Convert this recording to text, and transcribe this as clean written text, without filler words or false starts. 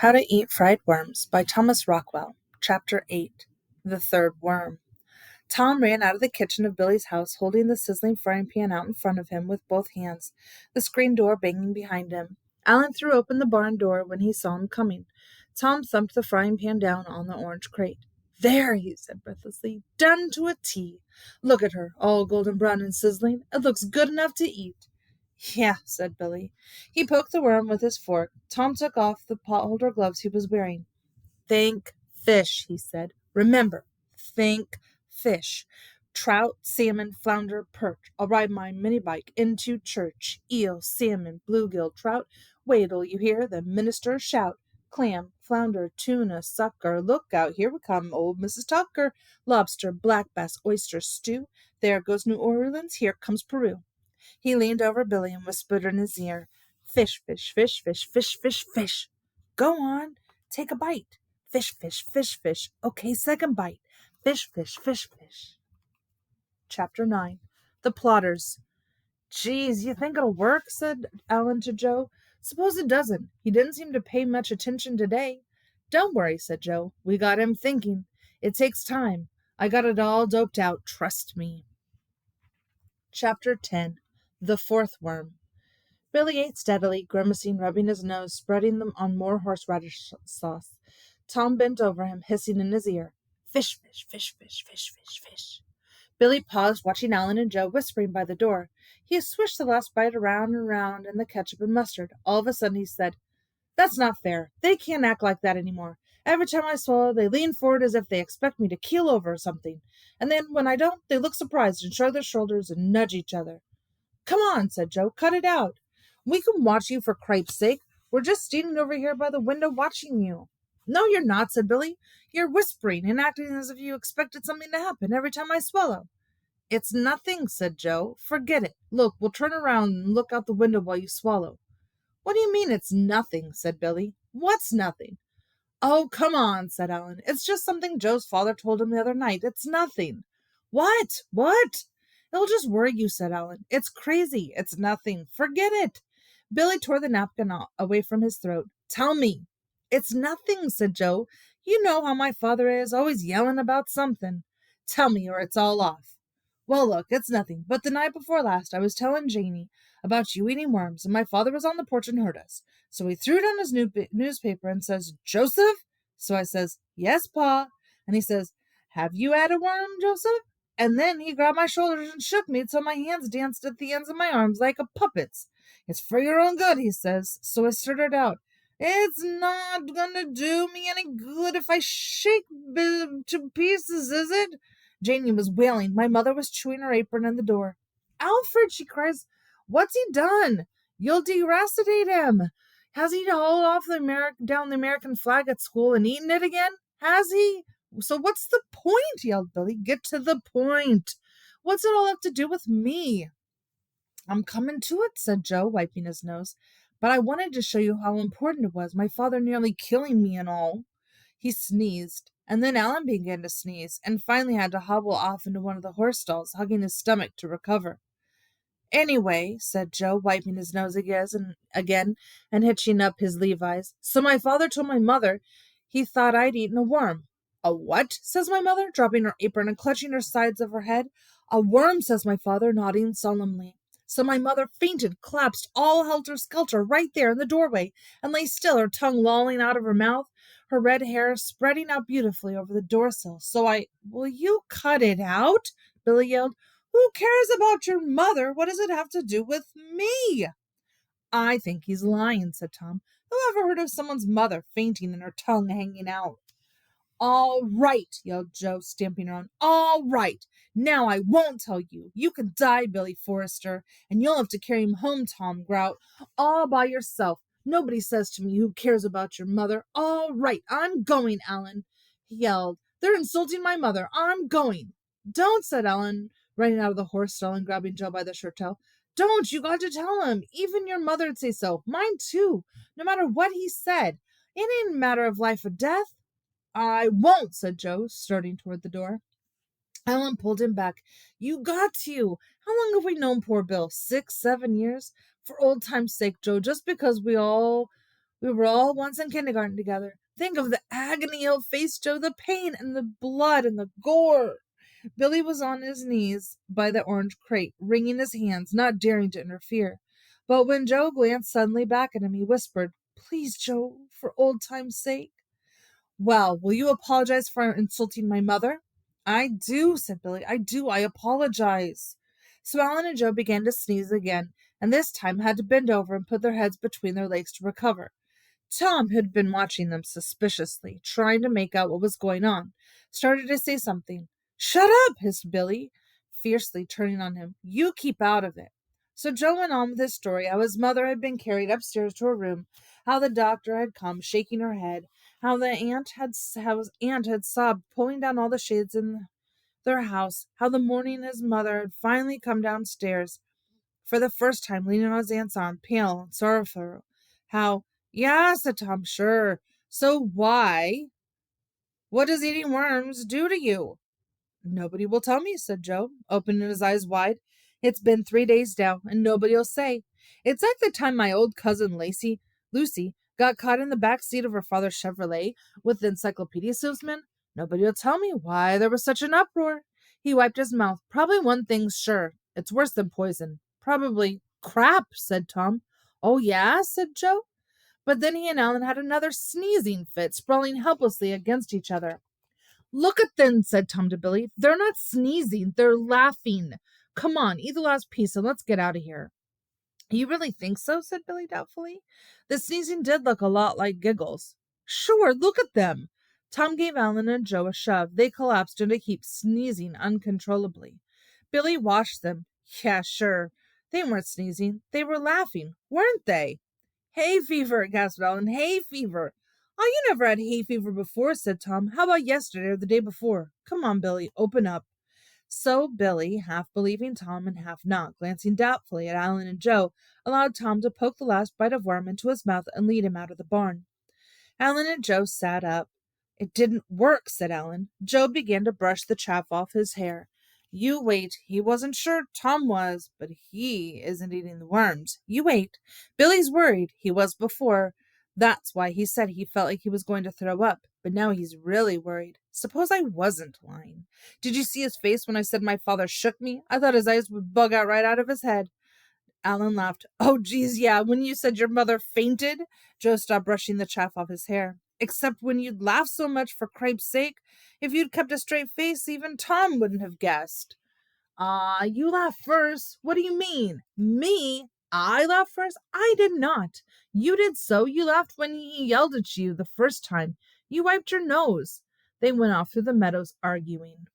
How to Eat Fried Worms by Thomas Rockwell. Chapter 8. The Third Worm. Tom ran out of the kitchen of Billy's house, holding the sizzling frying pan out in front of him with both hands, the screen door banging behind him. Alan threw open the barn door when he saw him coming. Tom thumped the frying pan down on the orange crate. "There," he said breathlessly, "done to a T. Look at her, all golden brown and sizzling. It looks good enough to eat." "Yeah," said Billy. He poked the worm with his fork. Tom took off the potholder gloves he was wearing. "Think fish," he said. "Remember, think fish. Trout, salmon, flounder, perch. I'll ride my mini bike into church. Eel, salmon, bluegill, trout. Wait till you hear the minister shout. Clam, flounder, tuna, sucker. Look out, here we come, old Mrs. Tucker. Lobster, black bass, oyster stew. There goes New Orleans, here comes Peru." He leaned over Billy and whispered in his ear, "Fish, fish, fish, fish, fish, fish, fish. Go on, take a bite. Fish, fish, fish, fish. Okay, second bite. Fish, fish, fish, fish." Chapter 9. The Plotters. "Geez, you think it'll work?" said Alan to Joe. "Suppose it doesn't. He didn't seem to pay much attention today." "Don't worry," said Joe. "We got him thinking. It takes time. I got it all doped out, trust me." Chapter 10. The Fourth Worm. Billy ate steadily, grimacing, rubbing his nose, spreading them on more horseradish sauce. Tom bent over him, hissing in his ear, "Fish, fish, fish, fish, fish, fish, fish." Billy paused, watching Alan and Joe whispering by the door. He swished the last bite around and around in the ketchup and mustard. All of a sudden he said, "That's not fair. They can't act like that anymore. Every time I swallow, they lean forward as if they expect me to keel over or something. And then, when I don't, they look surprised and shrug their shoulders and nudge each other." "Come on," said Joe. "Cut it out. We can watch you for cripe's sake. We're just standing over here by the window watching you." "No, you're not," said Billy. "You're whispering and acting as if you expected something to happen every time I swallow." "It's nothing," said Joe. "Forget it. Look, we'll turn around and look out the window while you swallow." "What do you mean it's nothing?" said Billy. "What's nothing?" "Oh, come on," said Alan. "It's just something Joe's father told him the other night. It's nothing." "What? What?" "It'll just worry you," said Alan. "It's crazy. It's nothing. Forget it." Billy tore the napkin away from his throat. "Tell me." "It's nothing," said Joe. "You know how my father is, always yelling about something." "Tell me, or it's all off." "Well, look, it's nothing. But the night before last, I was telling Janie about you eating worms, and my father was on the porch and heard us. So he threw down his newspaper and says, 'Joseph?' So I says, 'Yes, Pa.' And he says, 'Have you had a worm, Joseph?' And then he grabbed my shoulders and shook me till my hands danced at the ends of my arms like a puppet's. 'It's for your own good,' he says. So I stuttered out, 'It's not gonna do me any good if I shake to pieces, is it?' Janie was wailing. My mother was chewing her apron in the door. 'Alfred,' she cries, 'what's he done? You'll deracitate him. Has he hauled off down the American flag at school and eaten it again? Has he? So what's the point?' yelled Billy. 'Get to the point. What's it all have to do with me?' 'I'm coming to it,' said Joe, wiping his nose. 'But I wanted to show you how important it was, my father nearly killing me and all.' He sneezed, and then Alan began to sneeze, and finally had to hobble off into one of the horse stalls, hugging his stomach to recover. "Anyway," said Joe, wiping his nose again and hitching up his Levi's, "so my father told my mother he thought I'd eaten a worm." "A what?" says my mother, dropping her apron and clutching her sides of her head. "A worm," says my father, nodding solemnly. So my mother fainted, collapsed all helter-skelter right there in the doorway, and lay still, her tongue lolling out of her mouth, her red hair spreading out beautifully over the doorsill. "Will you cut it out?" Billy yelled. "Who cares about your mother? What does it have to do with me?" "I think he's lying," said Tom. "Who ever heard of someone's mother fainting and her tongue hanging out?" "All right," yelled Joe, stamping around. "All right. Now I won't tell you. You can die, Billy Forrester, and you'll have to carry him home, Tom Grout, all by yourself. Nobody says to me, 'Who cares about your mother?' All right, I'm going, Alan," he yelled. "They're insulting my mother. I'm going." "Don't," said Alan, running out of the horse stall and grabbing Joe by the shirt tail. "Don't. You got to tell him. Even your mother'd say so. Mine, too. No matter what he said. It ain't a matter of life or death." "I won't," said Joe, starting toward the door. Ellen pulled him back. "You got to. How long have we known poor Bill? 6, 7 years? For old time's sake, Joe, just because We were all once in kindergarten together. Think of the agony he'll face, Joe, the pain and the blood and the gore. Billy was on his knees by the orange crate, wringing his hands, not daring to interfere. But when Joe glanced suddenly back at him, he whispered, "Please, Joe, for old time's sake." "Well, will you apologize for insulting my mother?" "I do," said Billy. "I do. I apologize." So Alan and Joe began to sneeze again, and this time had to bend over and put their heads between their legs to recover. Tom, who had been watching them suspiciously, trying to make out what was going on, started to say something. "Shut up!" hissed Billy, fiercely turning on him. "You keep out of it." So Joe went on with his story, how his mother had been carried upstairs to her room, how the doctor had come, shaking her head, how his aunt had sobbed, pulling down all the shades in their house, how the morning his mother had finally come downstairs, for the first time leaning on his aunt's arm, pale and sorrowful, how, "Yeah," said Tom, "sure. So what does eating worms do to you?" "Nobody will tell me," said Joe, opening his eyes wide. "It's been 3 days now, and nobody'll say. It's like the time my old cousin Lucy, got caught in the back seat of her father's Chevrolet with the encyclopedia salesman. Nobody'll tell me why there was such an uproar." He wiped his mouth. "Probably one thing's sure. It's worse than poison. Probably crap," said Tom. "Oh, yeah?" said Joe. But then he and Alan had another sneezing fit, sprawling helplessly against each other. "Look at them," said Tom to Billy. "They're not sneezing, they're laughing. Come on, eat the last piece and let's get out of here." "You really think so?" said Billy doubtfully. The sneezing did look a lot like giggles. "Sure, look at them." Tom gave Alan and Joe a shove. They collapsed into a heap, sneezing uncontrollably. Billy watched them. "Yeah, sure. They weren't sneezing. They were laughing, weren't they?" "Hay fever," gasped Alan. "Hay fever." "Oh, you never had hay fever before," said Tom. "How about yesterday or the day before? Come on, Billy, open up." So Billy, half believing Tom and half not, glancing doubtfully at Alan and Joe, allowed Tom to poke the last bite of worm into his mouth and lead him out of the barn. Alan and Joe sat up. "It didn't work," said Alan. Joe began to brush the chaff off his hair. "You wait. He wasn't sure. Tom was, but he isn't eating the worms. You wait. Billy's worried. He was before. That's why he said he felt like he was going to throw up. But now he's really worried. Suppose I wasn't lying. Did you see his face when I said my father shook me? I thought his eyes would bug out right out of his head." Alan laughed. "Oh, geez, yeah, when you said your mother fainted." Joe stopped brushing the chaff off his hair. "Except when you'd laugh so much, for cripe's sake. If you'd kept a straight face, even Tom wouldn't have guessed." "Ah, you laughed first. What do you mean?" "Me? I laughed first? I did not. You did so. You laughed when he yelled at you the first time. You wiped your nose." They went off through the meadows arguing.